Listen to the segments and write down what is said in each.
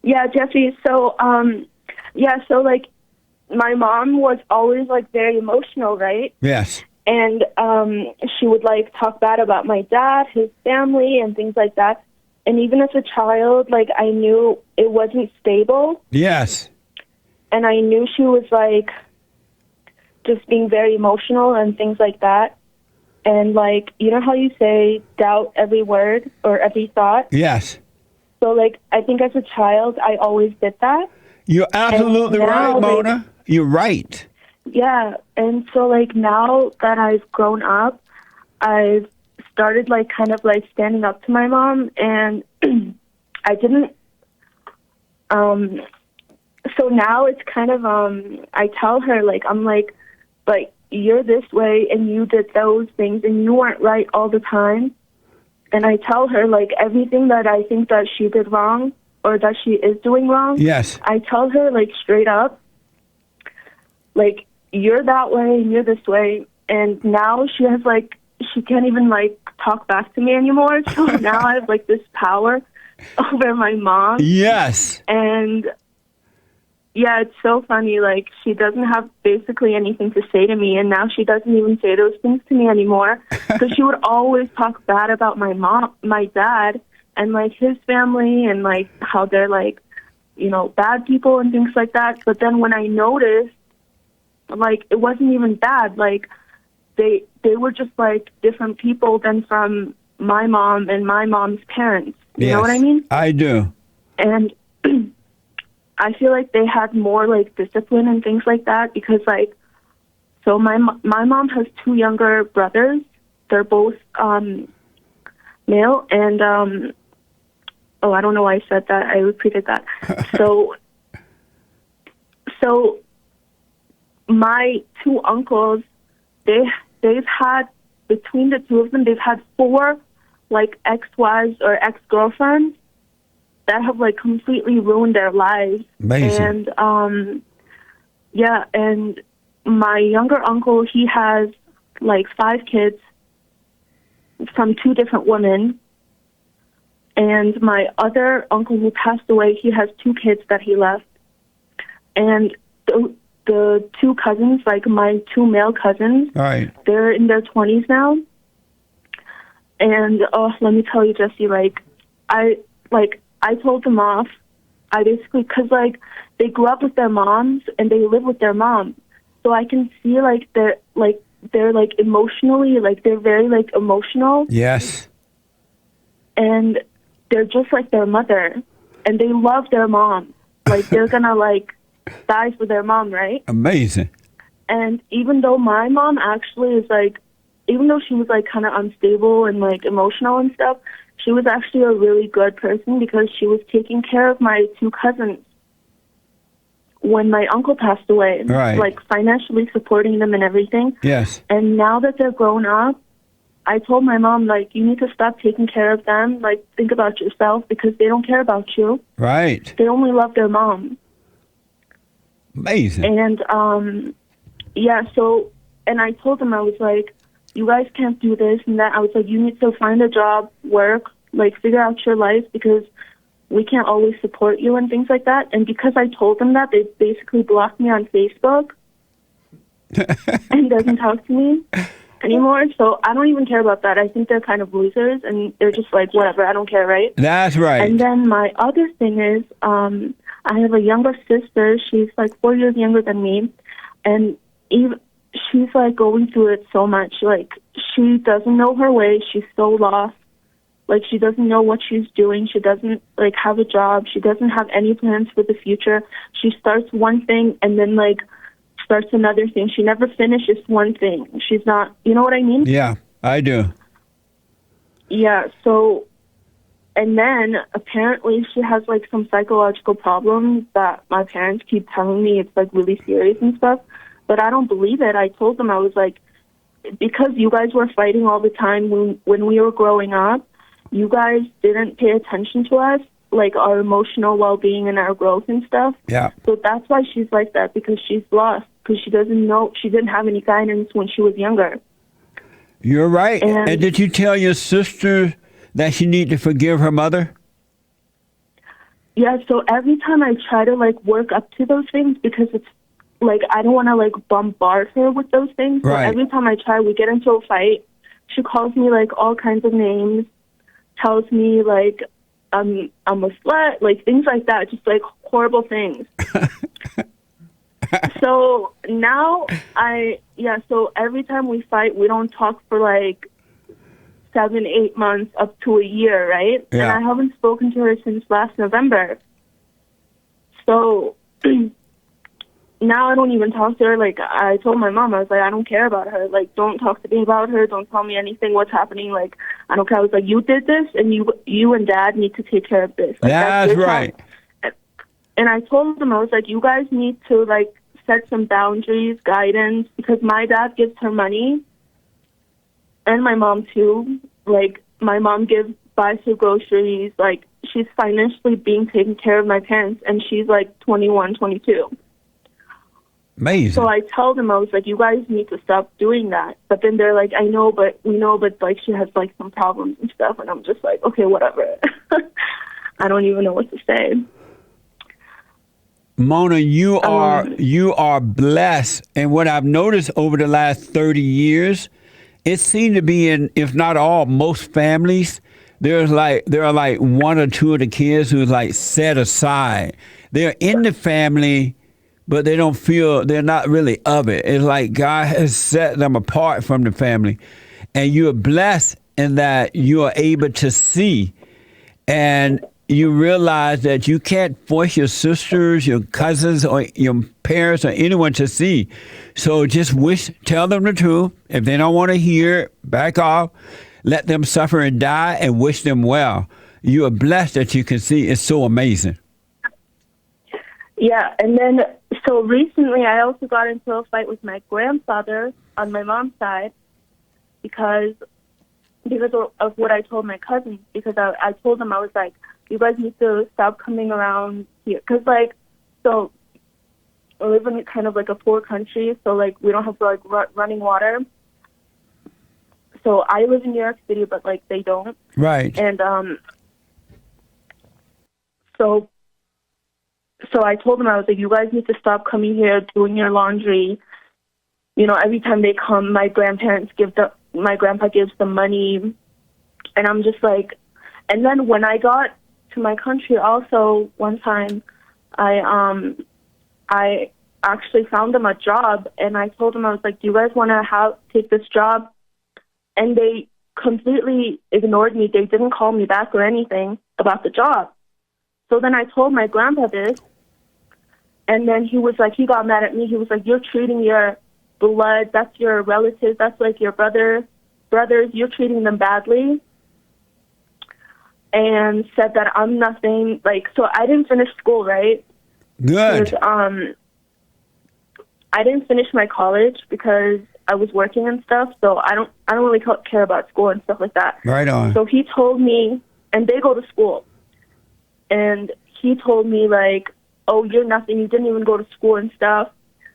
Yeah, Jesse. So, so like my mom was always like very emotional, right? Yes. And she would like talk bad about my dad, his family, and things like that. And even as a child, like I knew it wasn't stable, Yes. and I knew she was like just being very emotional and things like that. And like, you know how you say doubt every word or every thought? Yes. So like, I think as a child, I always did that. You're absolutely And right, now, like, Mona. You're right. yeah. And so like now that I've grown up, I've started like kind of like standing up to my mom, and I didn't, so now it's kind of, I tell her like, I'm like, you're this way and you did those things and you weren't right all the time. And I tell her like everything that I think that she did wrong or that she is doing wrong. Yes. I tell her like straight up, like, you're that way and you're this way. And now she has like, she can't even like talk back to me anymore. So now I have like this power over my mom. Yes. And yeah, it's so funny. Like, she doesn't have basically anything to say to me, and now she doesn't even say those things to me anymore. Because she would always talk bad about my mom, my dad, and like his family, and like how they're like, you know, bad people and things like that. But then when I noticed, like, it wasn't even bad. Like, they were just like different people than from my mom and my mom's parents. You know what I mean? I do. And I feel like they had more like discipline and things like that because like, so my mom has two younger brothers. They're both male, and I don't know why I said that. I repeated that. So my two uncles, they've had, between the two of them, they've had 4 like ex-wives or ex-girlfriends that have like completely ruined their lives. Amazing. And and my younger uncle, he has like 5 kids from 2 different women. And my other uncle who passed away, he has 2 kids that he left. And the 2 cousins, like my 2 male cousins, Right. they're in their 20s now. And let me tell you, Jesse, I told them off. I basically, because like they grew up with their moms and they live with their mom, so I can see like they're emotionally, like they're very like emotional. Yes. And they're just like their mother, and they love their mom. Like they're gonna like die for their mom, right? Amazing. And even though my mom actually is like, even though she was like kind of unstable and like emotional and stuff, she was actually a really good person because she was taking care of my 2 cousins when my uncle passed away, right. Like financially supporting them and everything. Yes. And now that they're grown up, I told my mom, like, you need to stop taking care of them. Like, think about yourself because they don't care about you. Right. They only love their mom. Amazing. And, and I told them, I was like, you guys can't do this and that. I was like, you need to find a job, work, like figure out your life because we can't always support you and things like that. And because I told them that, they basically blocked me on Facebook and doesn't talk to me anymore. So I don't even care about that. I think they're kind of losers and they're just like, whatever, I don't care, right? That's right. And then my other thing is, I have a younger sister. She's like 4 years younger than me. And she's like going through it so much. Like she doesn't know her way. She's so lost. Like she doesn't know what she's doing. She doesn't like have a job. She doesn't have any plans for the future. She starts one thing and then like starts another thing. She never finishes one thing. She's not, you know what I mean? Yeah, I do. Yeah, so, and then apparently she has like some psychological problems that my parents keep telling me it's like really serious and stuff, but I don't believe it. I told them, I was like, because you guys were fighting all the time when we were growing up, you guys didn't pay attention to us, like our emotional well-being and our growth and stuff. Yeah. So that's why she's like that, because she's lost, because she doesn't know, she didn't have any guidance when she was younger. You're right. And did you tell your sister that she need to forgive her mother? Yeah, so every time I try to, like, work up to those things, because it's, like, I don't want to, like, bombard her with those things. So Right. every time I try, we get into a fight. She calls me, like, all kinds of names, tells me, like, I'm a slut, like, things like that, just, like, horrible things. So now so every time we fight, we don't talk for, like, 7-8 months up to a year, right? Yeah. And I haven't spoken to her since last November. So now I don't even talk to her. Like, I told my mom, I was like, I don't care about her. Like, don't talk to me about her. Don't tell me anything, what's happening. Like, I don't care. I was like, you did this, and you and Dad need to take care of this. Like, That's your right. time. And I told them, I was like, you guys need to, like, set some boundaries, guidance, because my dad gives her money, and my mom too. Like, my mom buys her groceries. Like, she's financially being taken care of my parents, and she's like 21, 22. Amazing. So I tell them, I was like, you guys need to stop doing that. But then they're like, we know, but like, she has like some problems and stuff. And I'm just like, okay, whatever. I don't even know what to say. Mona, you are blessed. And what I've noticed over the last 30 years, it seemed to be in, if not all, most families, there are like one or two of the kids who's like set aside. They're in the family, but they don't feel, they're not really of it. It's like God has set them apart from the family. And you are blessed in that you are able to see, and you realize that you can't force your sisters, your cousins, or your parents, or anyone to see. So just tell them the truth. If they don't want to hear, back off. Let them suffer and die, and wish them well. You are blessed that you can see. It's so amazing. Yeah, and then, so recently I also got into a fight with my grandfather on my mom's side because of what I told my cousins, because I told them, I was like, you guys need to stop coming around here. Because, like, so I live in kind of like a poor country, so, like, we don't have, like, running water. So I live in New York City, but, like, they don't. Right. And so I told them, I was like, you guys need to stop coming here, doing your laundry. You know, every time they come, my grandpa gives them money. And I'm just like, and then when I got to my country also, one time, I actually found them a job, and I told them, I was like, do you guys want to take this job? And they completely ignored me. They didn't call me back or anything about the job. So then I told my grandpa this, and then he got mad at me. He was like, you're treating your blood, that's your relatives, that's like your brothers, you're treating them badly. And said that I'm nothing, like, so I didn't finish school, right? Good. I didn't finish my college because I was working and stuff, so I don't really care about school and stuff like that. Right on. So he told me, and they go to school, and he told me, like, oh, you're nothing, you didn't even go to school and stuff.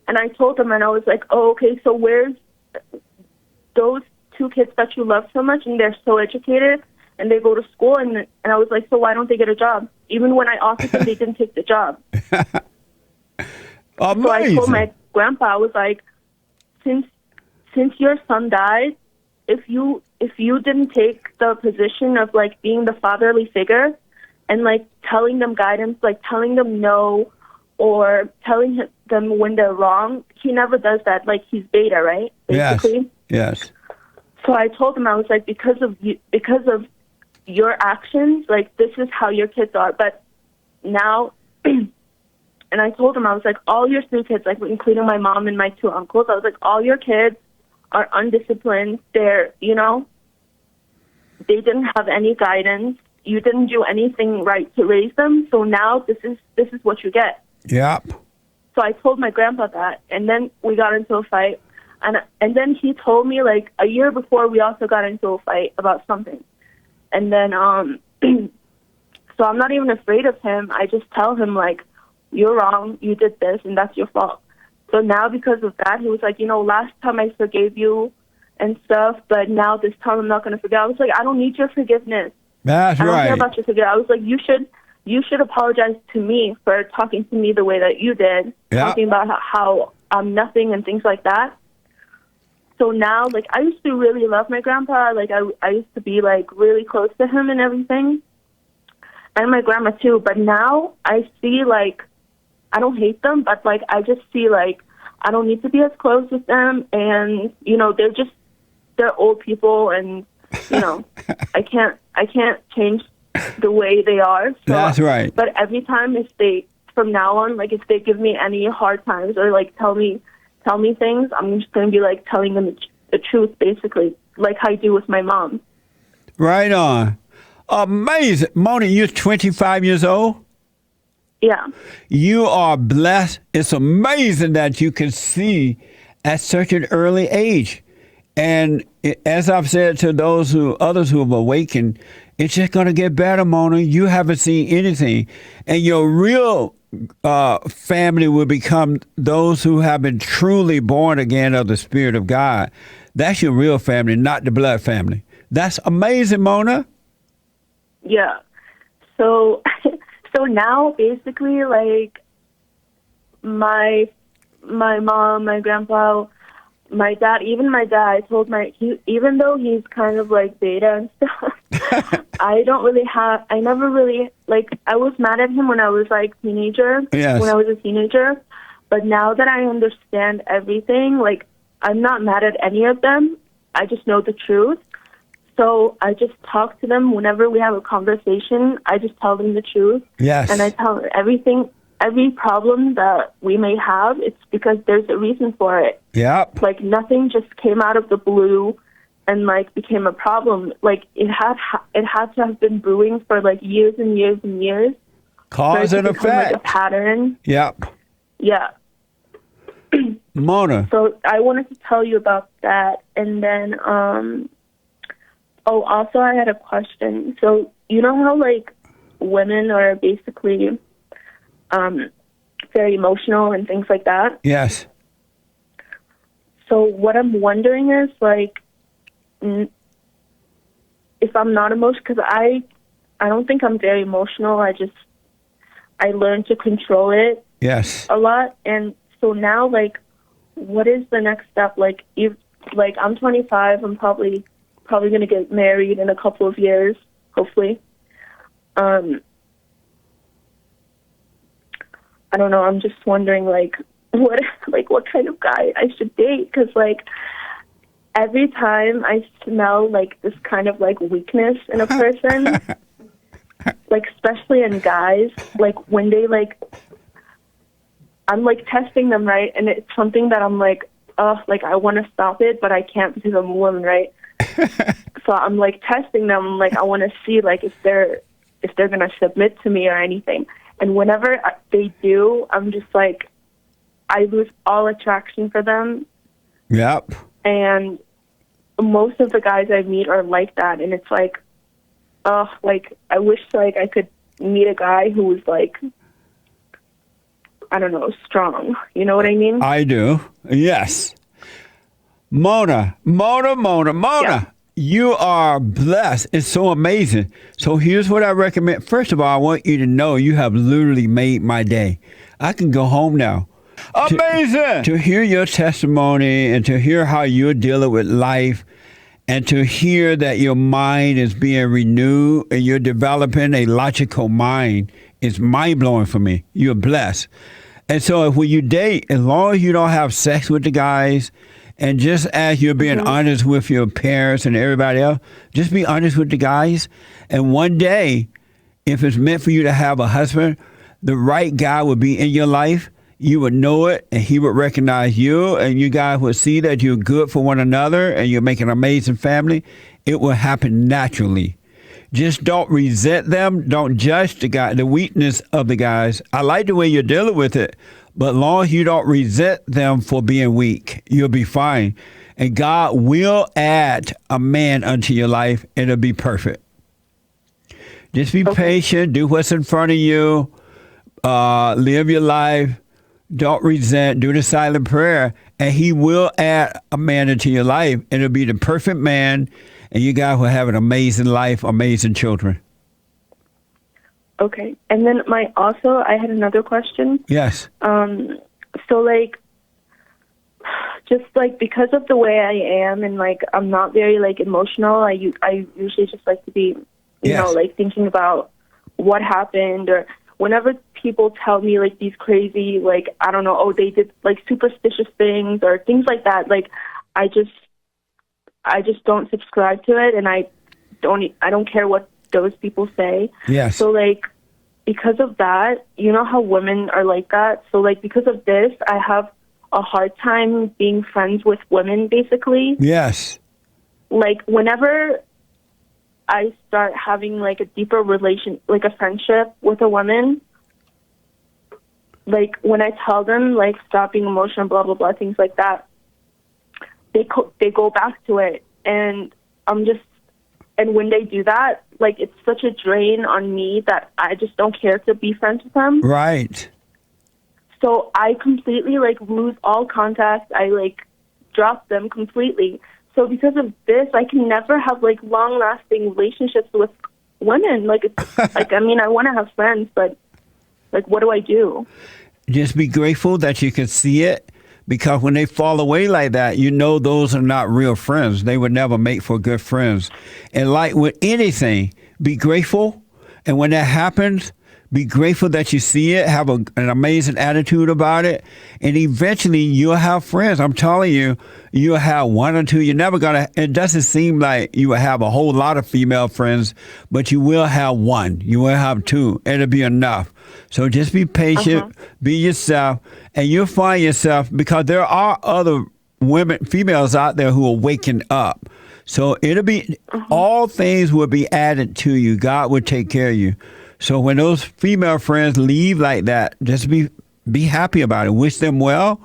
And I told him, and I was like, oh, okay, so where's those two kids that you love so much, and they're so educated, and they go to school, and I was like, so why don't they get a job? Even when I offered them, they didn't take the job. Amazing. So I told my grandpa, I was like, since your son died, if you didn't take the position of, like, being the fatherly figure and, like, telling them guidance, like telling them no, or telling them when they're wrong, he never does that. Like, he's beta, right? Basically. Yes. So I told him, I was like, because of your actions, like, this is how your kids are. But now, and I told him, I was like, all your three kids, like, including my mom and my two uncles, I was like, all your kids are undisciplined. They're, you know, they didn't have any guidance. You didn't do anything right to raise them. So now this is what you get. Yep. So I told my grandpa that, and then we got into a fight. And then he told me, like, a year before, we also got into a fight about something. And then, so I'm not even afraid of him. I just tell him, like, you're wrong, you did this, and that's your fault. So now, because of that, he was like, you know, last time I forgave you and stuff, but now this time I'm not going to forgive. I was like, I don't need your forgiveness. That's right. I don't care about your forgiveness. I was like, you you should apologize to me for talking to me the way that you did, talking about how I'm nothing and things like that. So now, like, I used to really love my grandpa. Like, I used to be, like, really close to him and everything. And my grandma, too. But now I see, like, I don't hate them, but, like, I just see, like, I don't need to be as close with them. And, you know, they're old people. And, you know, I can't change the way they are. So, that's right. But every time from now on, like, if they give me any hard times or, like, tell me things, I'm just going to be, like, telling them the truth, basically, like I do with my mom. Right on. Amazing. Mona, you're 25 years old? Yeah. You are blessed. It's amazing that you can see at such an early age. And as I've said to others who have awakened, it's just going to get better, Mona. You haven't seen anything. And your real family will become those who have been truly born again of the Spirit of God. That's your real family, not the blood family. That's amazing, Mona. Yeah. So now, basically, like, my mom, my grandpa, my dad, even my dad, I told even though he's kind of like beta and stuff, I never really, like, I was mad at him when I was like when I was a teenager, but now that I understand everything, like, I'm not mad at any of them. I just know the truth. So I just talk to them whenever we have a conversation. I just tell them the truth. Yes. And I tell everything. Every problem that we may have, it's because there's a reason for it. Yep. Like, nothing just came out of the blue and, like, became a problem. Like, it had to have been brewing for, like, years and years and years. Cause and effect. Like, a pattern. Yep. Yeah. Mona. So I wanted to tell you about that. And then, also I had a question. So, you know how, like, women are basically very emotional and things like that? Yes. So what I'm wondering is, like, if I'm not emotional, because I don't think I'm very emotional. I learned to control it. Yes. A lot. And so now, like, what is the next step? Like, I'm 25. I'm probably going to get married in a couple of years, hopefully. I don't know. I'm just wondering, like, what kind of guy I should date? Because, like, every time I smell, like, this kind of, like, weakness in a person, like, especially in guys, like, when they, like, I'm, like, testing them, right? And it's something that I'm, like, I want to stop it, but I can't because I'm a woman, right? So I'm, like, testing them. Like, I want to see, like, if they're going to submit to me or anything. And whenever they do, I'm just, like, I lose all attraction for them. Yep. And most of the guys I meet are like that. And it's like, like, I wish, like, I could meet a guy who was, like, I don't know, strong. You know what I mean? I do. Yes. Mona. Yeah. You are blessed. It's so amazing. So here's what I recommend. First of all, I want you to know you have literally made my day. I can go home now. Amazing. To hear your testimony and to hear how you're dealing with life and to hear that your mind is being renewed and you're developing a logical mind is mind-blowing for me. You're blessed. And so when you date, as long as you don't have sex with the guys, and just as you're being honest with your parents and everybody else, just be honest with the guys. And one day, if it's meant for you to have a husband, the right guy would be in your life. You would know it, and he would recognize you, and you guys would see that you're good for one another, and you're making an amazing family. It will happen naturally. Just don't resent them. Don't judge the weakness of the guys. I like the way you're dealing with it. But as long as you don't resent them for being weak, you'll be fine. And God will add a man unto your life, and it'll be perfect. Just be patient. Do what's in front of you. Live your life. Don't resent. Do the silent prayer. And he will add a man into your life, and it'll be the perfect man. And you guys will have an amazing life, amazing children. Okay. And then I had another question. Yes. So like, just like because of the way I am and like I'm not very like emotional, I usually just like to be, you know, like thinking about what happened, or whenever people tell me like these crazy, like, I don't know, oh, they did like superstitious things or things like that. Like, I just don't subscribe to it, and I don't care what those people say. Yes. So like, because of that, you know how women are like that. So like, because of this, I have a hard time being friends with women, basically. Yes. Like, whenever I start having like a deeper like a friendship with a woman, like when I tell them like stop being emotional, blah blah blah, things like that, they go back to it, and and when they do that, like it's such a drain on me that I just don't care to be friends with them. Right. So I completely like lose all contact. I like drop them completely. So because of this, I can never have like long-lasting relationships with women. Like, it's like, I mean, I want to have friends, but like, what do I do? Just be grateful that you can see it, because when they fall away like that, you know those are not real friends. They would never make for good friends. And like with anything, be grateful. And when that happens, be grateful that you see it, have an amazing attitude about it, and eventually you'll have friends. I'm telling you, you'll have one or two. You're never going to, it doesn't seem like you will have a whole lot of female friends, but you will have one. You will have two. It'll be enough. So just be patient, be yourself, and you'll find yourself, because there are other females out there who are waking up. So it'll be, all things will be added to you. God will take care of you. So when those female friends leave like that, just be happy about it. Wish them well,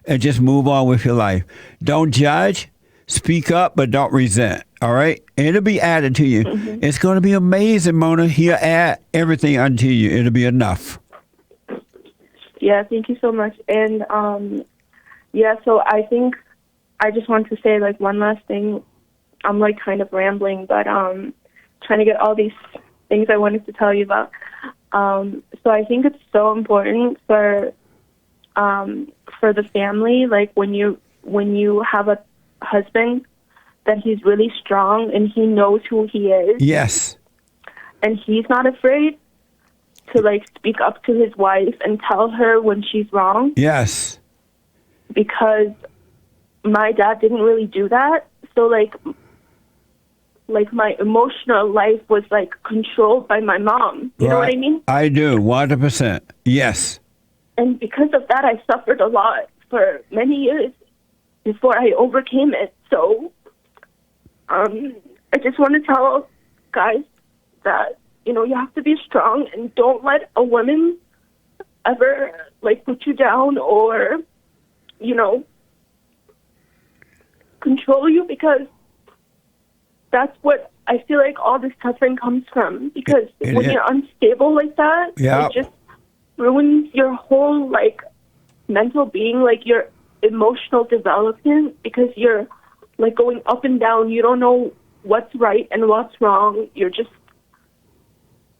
and just move on with your life. Don't judge. Speak up, but don't resent. All right? It'll be added to you. It's going to be amazing, Mona. He'll add everything unto you. It'll be enough. Yeah, thank you so much. And yeah, so I think I just want to say like one last thing. I'm like kind of rambling, but trying to get all these things I wanted to tell you about. So I think it's so important for the family, like when you have a husband, that he's really strong and he knows who he is. Yes. And he's not afraid to like speak up to his wife and tell her when she's wrong. Yes. Because my dad didn't really do that. So like my emotional life was like controlled by my mom. You know what I mean? I do, 100%. Yes. And because of that, I suffered a lot for many years before I overcame it. So I just want to tell guys that, you know, you have to be strong and don't let a woman ever like put you down or, you know, control you, because that's what I feel like all this suffering comes from. Because when you're unstable like that, it just ruins your whole like mental being, like your emotional development, because you're like going up and down. You don't know what's right and what's wrong. You're just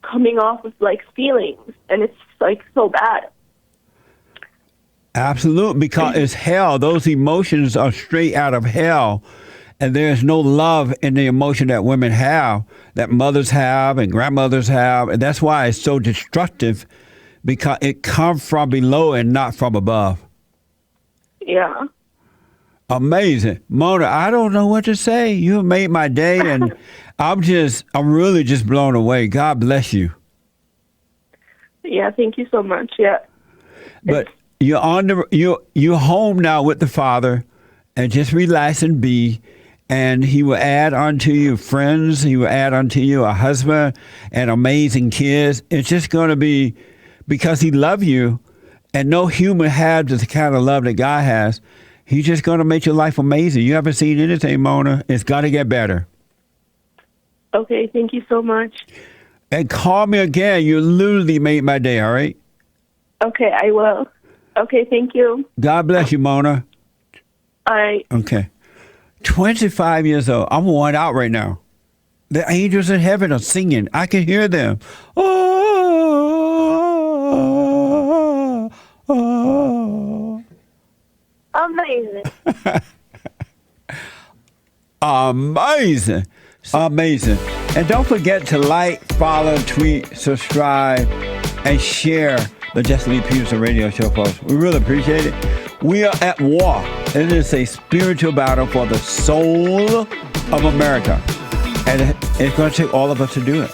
coming off with like feelings, and it's like so bad. Absolutely, because it's hell. Those emotions are straight out of hell. And there's no love in the emotion that women have, that mothers have and grandmothers have. And that's why it's so destructive, because it comes from below and not from above. Yeah. Amazing. Mona, I don't know what to say. You made my day, and I'm really just blown away. God bless you. Yeah, thank you so much. Yeah. But you're home now with the Father, and just relax and be. And he will add unto you friends. He will add unto you a husband and amazing kids. It's just going to be because he loves you, and no human has the kind of love that God has. He's just going to make your life amazing. You haven't seen anything, Mona. It's got to get better. Okay, thank you so much. And call me again. You literally made my day, all right? Okay, I will. Okay, thank you. God bless you, Mona. All right. Okay. 25 years old. I'm worn out right now. The angels in heaven are singing. I can hear them. Oh, Amazing. Amazing. And don't forget to like, follow, tweet, subscribe, and share the Jesse Lee Peterson radio show, folks. We really appreciate it. We are at war. It is a spiritual battle for the soul of America. And it's going to take all of us to do it.